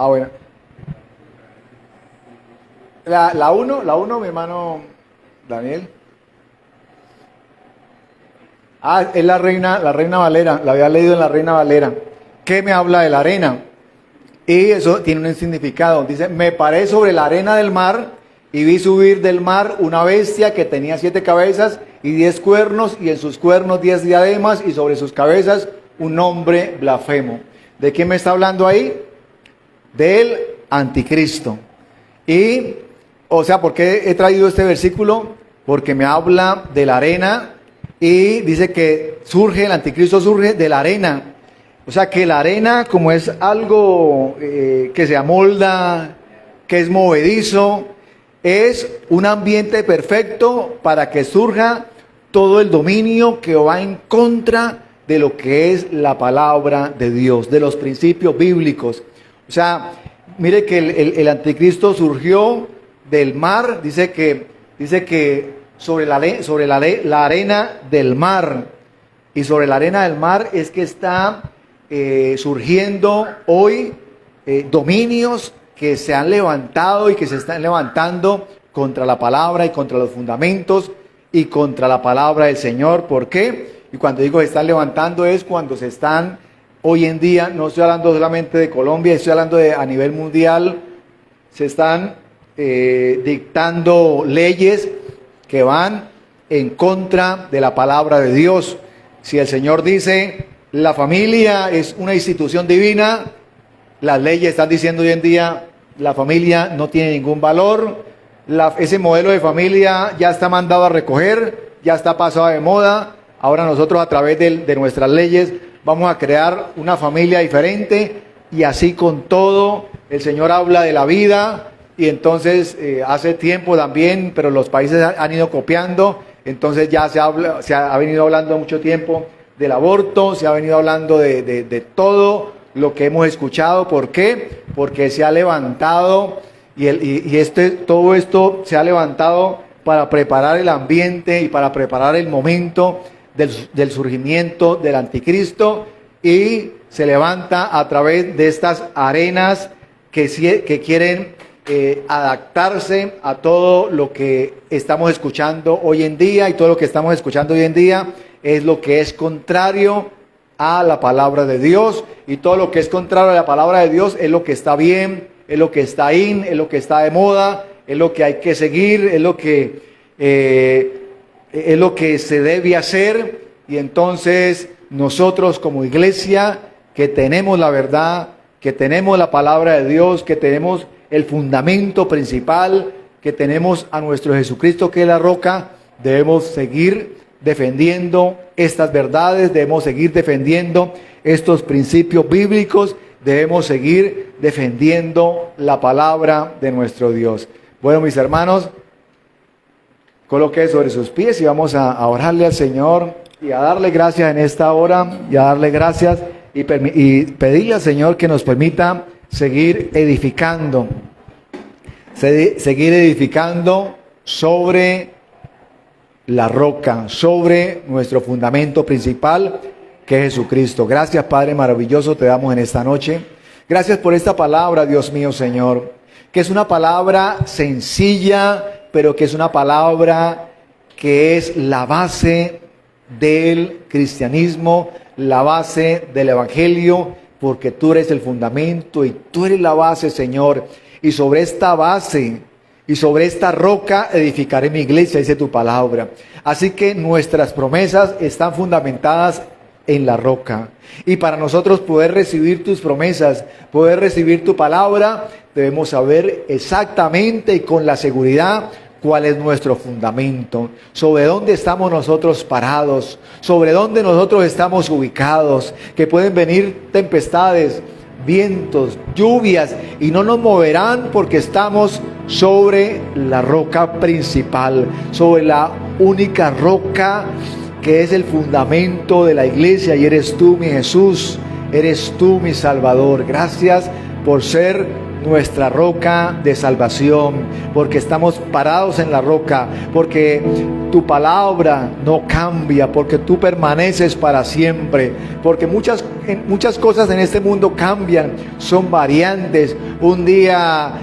Bueno. La uno, mi hermano Daniel. Es la Reina Valera, la había leído en la Reina Valera. ¿Qué me habla de la arena? Y eso tiene un significado. Dice, me paré sobre la arena del mar y vi subir del mar una bestia que tenía 7 cabezas y 10 cuernos, y en sus cuernos 10 diademas, y sobre sus cabezas un nombre blasfemo. ¿De quién me está hablando ahí? Del anticristo. Y, o sea, ¿por qué he traído este versículo? Porque me habla de la arena y dice que el anticristo surge de la arena. O sea, que la arena, como es algo que se amolda, que es movedizo, es un ambiente perfecto para que surja todo el dominio que va en contra de lo que es la palabra de Dios, de los principios bíblicos. O sea, mire que el anticristo del mar, dice que sobre la arena del mar, y sobre la arena del mar es que está surgiendo hoy dominios que se han levantado y que se están levantando contra la palabra y contra los fundamentos y contra la palabra del Señor. ¿Por qué? Y cuando digo se están levantando es cuando se están, hoy en día, no estoy hablando solamente de Colombia, estoy hablando a nivel mundial, se están dictando leyes que van en contra de la palabra de Dios. Si el Señor dice, la familia es una institución divina, las leyes están diciendo hoy en día, la familia no tiene ningún valor, ese modelo de familia ya está mandado a recoger, ya está pasado de moda. Ahora nosotros, a través de nuestras leyes, vamos a crear una familia diferente, y así con todo. El Señor habla de la vida, y entonces hace tiempo también, pero los países han ido copiando. Entonces ya se ha venido hablando mucho tiempo del aborto, se ha venido hablando de todo lo que hemos escuchado. ¿Por qué? Porque se ha levantado, todo esto se ha levantado para preparar el ambiente y para preparar el momento del surgimiento del anticristo y se levanta a través de estas arenas que quieren adaptarse a todo lo que estamos escuchando hoy en día, y todo lo que estamos escuchando hoy en día es lo que es contrario a la palabra de Dios, y todo lo que es contrario a la palabra de Dios es lo que está bien, es lo que está in, es lo que está de moda, es lo que hay que seguir, es lo que se debe hacer. Y entonces nosotros como iglesia que tenemos la verdad, que tenemos la palabra de Dios, que tenemos el fundamento principal, que tenemos a nuestro Jesucristo que es la roca, debemos seguir defendiendo estas verdades, debemos seguir defendiendo estos principios bíblicos, debemos seguir defendiendo la palabra de nuestro Dios. Bueno, mis hermanos, coloque sobre sus pies y vamos a orarle al Señor y a darle gracias en esta hora, y a darle gracias y pedirle al Señor que nos permita seguir edificando sobre la roca, sobre nuestro fundamento principal, que es Jesucristo. Gracias, Padre maravilloso, te damos en esta noche. Gracias por esta palabra, Dios mío, Señor, que es una palabra sencilla, pero que es una palabra que es la base del cristianismo, la base del evangelio, porque tú eres el fundamento y tú eres la base, Señor. Y sobre esta base y sobre esta roca edificaré mi iglesia, dice tu palabra. Así que nuestras promesas están fundamentadas en la roca. Y para nosotros poder recibir tus promesas, poder recibir tu palabra, debemos saber exactamente y con la seguridad cuál es nuestro fundamento, sobre dónde estamos nosotros parados, sobre dónde nosotros estamos ubicados, que pueden venir tempestades, vientos, lluvias, y no nos moverán porque estamos sobre la roca principal, sobre la única roca que es el fundamento de la iglesia, y eres tú, mi Jesús, eres tú, mi Salvador. Gracias por ser nuestra roca de salvación, porque estamos parados en la roca, porque tu palabra no cambia, porque tú permaneces para siempre, porque muchas cosas en este mundo cambian, son variantes, un día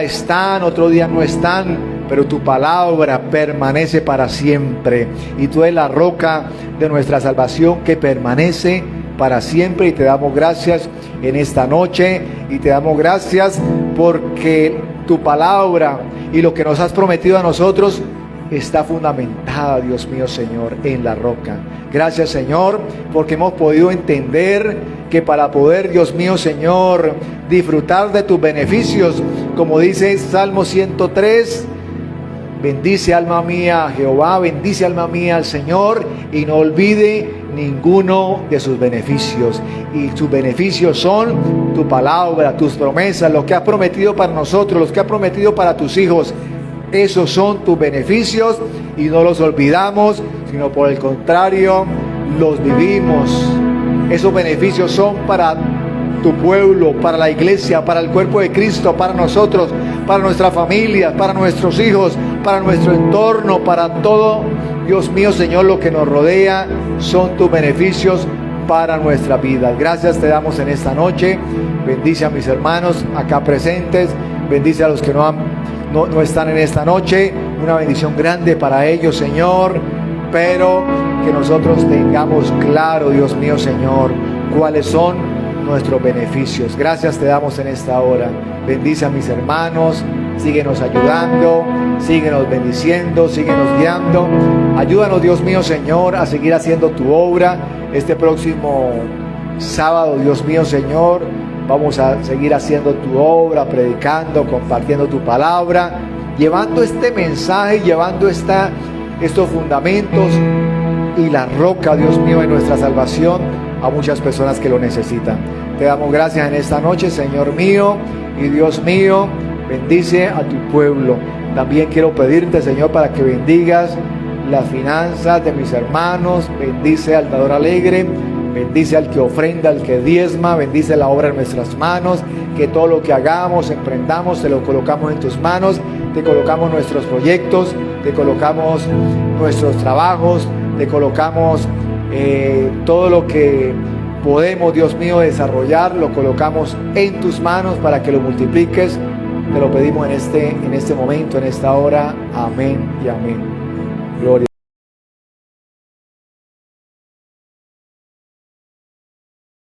están, otro día no están, pero tu palabra permanece para siempre, y tú eres la roca de nuestra salvación que permanece para siempre. Y te damos gracias en esta noche, y te damos gracias porque tu palabra y lo que nos has prometido a nosotros está fundamentada, Dios mío, Señor, en la roca. Gracias, Señor, porque hemos podido entender que para poder, Dios mío, Señor, disfrutar de tus beneficios, como dice Salmo 103, bendice alma mía a Jehová, bendice alma mía al Señor, y no olvide ninguno de sus beneficios. Y sus beneficios son tu palabra, tus promesas, lo que has prometido para nosotros, los que has prometido para tus hijos. Esos son tus beneficios y no los olvidamos, sino por el contrario, los vivimos. Esos beneficios son para tu pueblo, para la iglesia, para el cuerpo de Cristo, para nosotros, para nuestra familia, para nuestros hijos, para nuestro entorno, para todo, Dios mío, Señor, lo que nos rodea son tus beneficios para nuestra vida. Gracias te damos en esta noche. Bendice a mis hermanos acá presentes, bendice a los que no están en esta noche. Una bendición grande para ellos, Señor, pero que nosotros tengamos claro, Dios mío, Señor, cuáles son nuestros beneficios. Gracias te damos en esta hora. Bendice a mis hermanos, síguenos ayudando, síguenos bendiciendo, síguenos guiando. Ayúdanos, Dios mío, Señor, a seguir haciendo tu obra. Este próximo sábado, Dios mío, Señor, vamos a seguir haciendo tu obra, predicando, compartiendo tu palabra, llevando este mensaje, llevando estos fundamentos y la roca, Dios mío, de nuestra salvación a muchas personas que lo necesitan. Te damos gracias en esta noche, Señor mío y Dios mío. Bendice a tu pueblo. También quiero pedirte, Señor, para que bendigas las finanzas de mis hermanos. Bendice al dador alegre, bendice al que ofrenda, al que diezma, bendice la obra en nuestras manos. Que todo lo que hagamos, emprendamos, te lo colocamos en tus manos. Te colocamos nuestros proyectos, te colocamos nuestros trabajos, le colocamos todo lo que podemos, Dios mío, desarrollar, lo colocamos en tus manos para que lo multipliques. Te lo pedimos en este momento, en esta hora. Amén y amén. Gloria.